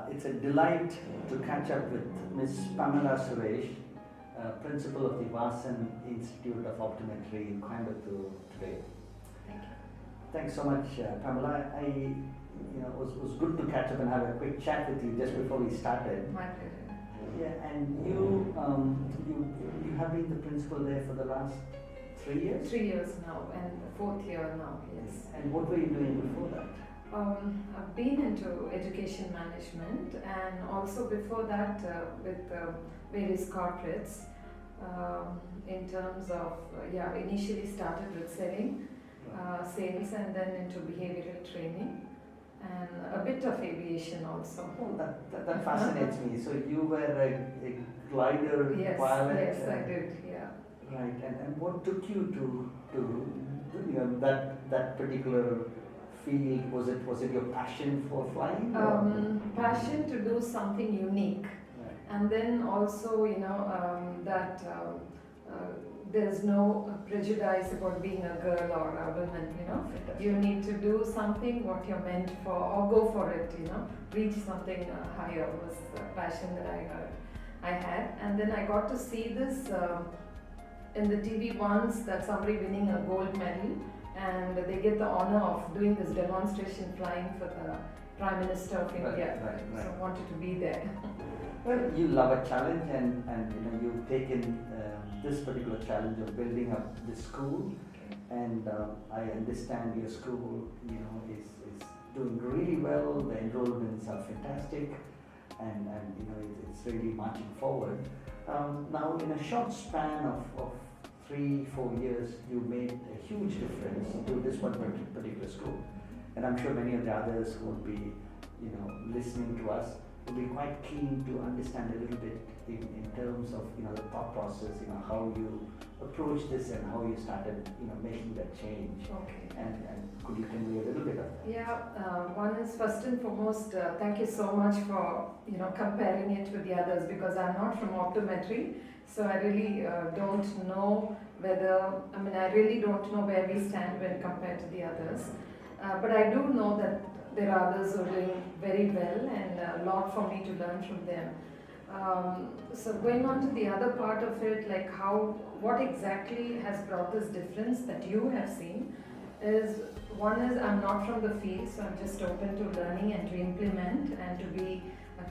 It's a delight to catch up with Ms. Pamela Suresh, Principal of the Vasan Institute of Optometry in Coimbatore today. Thank you. Thanks so much, Pamela. It was good to catch up and have a quick chat with you just before we started. My pleasure. Yeah, and you have been the principal there for the last 3 years? 3 years now, and the 4th year now, yes. And what were you doing before that? I've been into education management, and also before that with various corporates in terms of, initially started with selling, sales, and then into behavioral training, and a bit of aviation also. Oh, that fascinates me. So you were a glider Yes, pilot? yes, I did, yeah. Right, and what took you to that particular field? Was it your passion for flying? Passion to do something unique, Right. and then also that there's no prejudice about being a girl or a woman. Fantastic. You need to do something what you're meant for, or go for it. Reach something higher was the passion that I had, and then I got to see this in the TV once, that somebody winning a gold medal, and they get the honor of doing this demonstration flying for the Prime Minister of India. Right. So I wanted to be there. Well, you love a challenge, and you've taken this particular challenge of building up this school, and I understand your school, is doing really well. The enrollments are fantastic, and it's really marching forward. Now, in a short span of 3-4 years, you made a huge difference to this one particular school, and I'm sure many of the others who will be, listening to us will be quite keen to understand a little bit in terms of the thought process, how you approach this and how you started, making that change. Okay. And could you convey a little bit of that? Yeah, one is first and foremost, thank you so much for comparing it with the others, because I'm not from optometry, so I really don't know I really don't know where we stand when compared to the others. But I do know that there are others who are doing very well, and a lot for me to learn from them. So going on to the other part of it, like what exactly has brought this difference that you have seen is, one is I'm not from the field, so I'm just open to learning and to implement and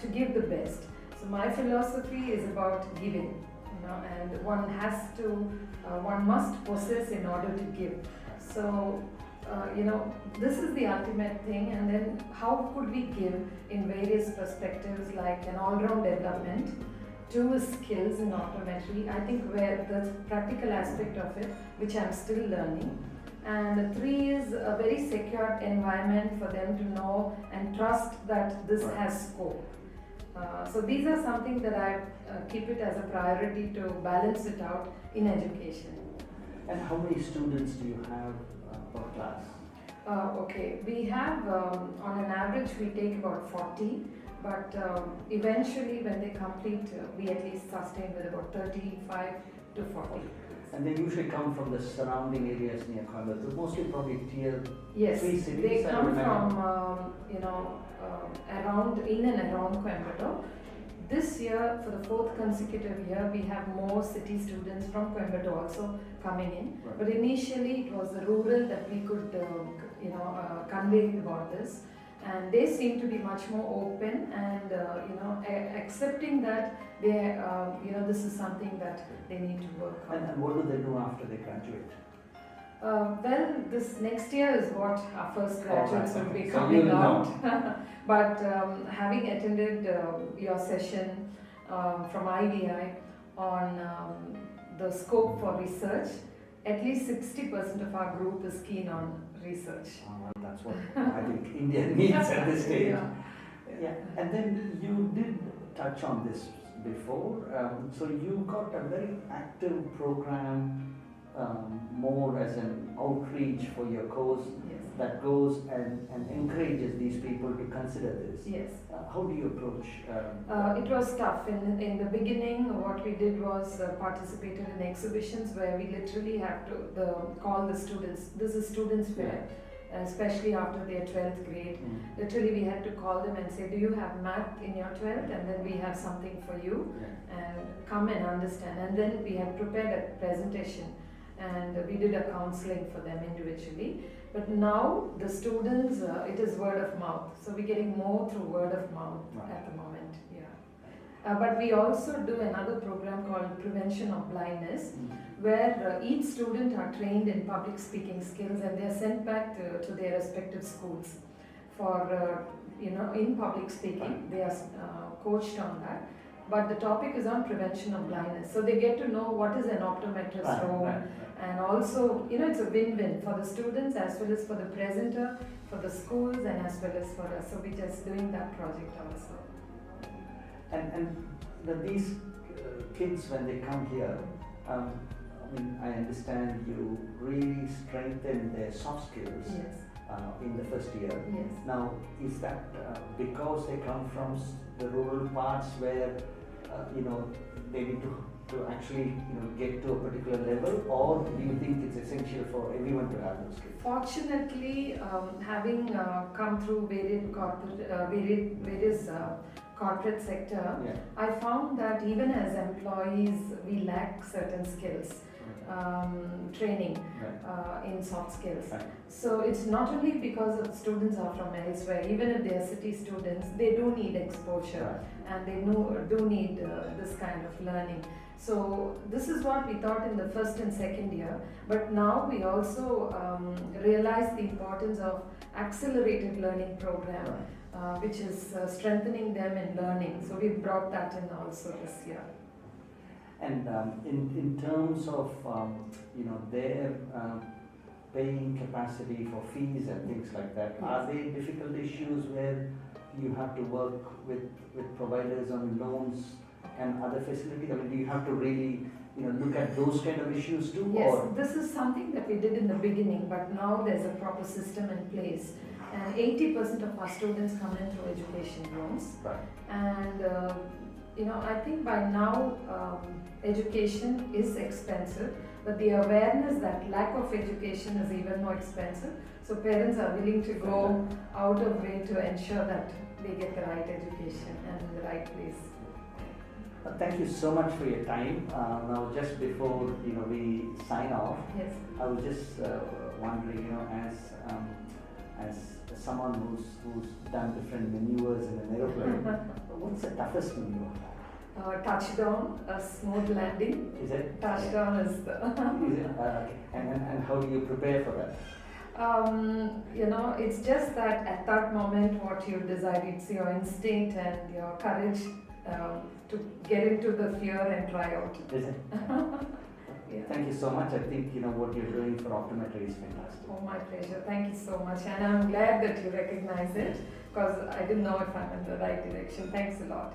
to give the best. So my philosophy is about giving, and one must possess in order to give. So this is the ultimate thing, and then how could we give in various perspectives, like an all-round development. 2 is skills in optometry, I think, where the practical aspect of it, which I'm still learning. And 3 is a very secure environment for them to know and trust that this has scope. So these are something that I keep it as a priority to balance it out in education. And how many students do you have per class? Okay, we have on an average we take about 40, but eventually when they complete, we at least sustain with about 35 to 40. And they usually come from the surrounding areas near Coimbatore, mostly probably tier 3 cities. They come from in and around Coimbatore. This year, for the 4th consecutive year, we have more city students from Coimbatore also coming in. Right. But initially, it was the rural that we could, convey about this, and they seem to be much more open and accepting that they, this is something that they need to work on. And what do they do after they graduate? Well, this next year is what our first graduates will be So coming you'll out. know. But having attended your session from IVI on the scope for research, at least 60% of our group is keen on research. Well, that's what I think India needs at this stage. Yeah. And then you did touch on this before. So you got a very active program, more as an outreach for your course. Yes. That goes and encourages these people to consider this. Yes. How do you approach? It was tough. In the beginning, what we did was participated in exhibitions where we literally have to call the students. This is students fair. especially after their 12th grade. Literally, we had to call them and say, do you have math in your 12th? And then we have something for you, and come and understand. And then we had prepared a presentation, and we did a counseling for them individually. But now the students, it is word of mouth. So we're getting more through word of mouth at the moment. But we also do another program called Prevention of Blindness, where each student are trained in public speaking skills, and they are sent back to their respective schools for, in public speaking. They are coached on that. But the topic is on prevention of blindness. So they get to know what is an optometrist role, and also, it's a win-win for the students as well as for the presenter, for the schools, and as well as for us. So we're just doing that project also. And these kids, when they come here, I understand you really strengthen their soft skills in the first year. Yes. Now, is that because they come from the rural parts where they need to actually get to a particular level, or do you think it's essential for everyone to have those skills? Fortunately, having come through various corporate sector, I found that even as employees, we lack certain skills, training in soft skills. So it's not only because of students are from elsewhere, even if they are city students, they do need exposure, and they do need this kind of learning. So this is what we thought in the first and second year, but now we also realize the importance of accelerated learning program, which is strengthening them in learning. So we brought that in also this year. And in terms of their paying capacity for fees and things like that, are there difficult issues where you have to work with providers on loans and other facilities? I mean, do you have to really look at those kind of issues too? Yes, or? This is something that we did in the beginning, but now there's a proper system in place. And 80% of our students come in through education loans. And I think by now education is expensive, but the awareness that lack of education is even more expensive. So parents are willing to go out of way to ensure that they get the right education and in the right place. Thank you so much for your time. Now, just before we sign off, I was just wondering, as someone who's done different maneuvers in an aeroplane, what's the toughest maneuver? Touchdown, a smooth landing. Is it? Touchdown is the. Is it? Okay. And how do you prepare for that? It's just that at that moment, what you decide, it's your instinct and your courage to get into the fear and try out. Is it? Thank you so much. I think what you're doing for optometry is fantastic. Oh, my pleasure. Thank you so much, and I'm glad that you recognize it, because I didn't know if I'm in the right direction. Thanks a lot.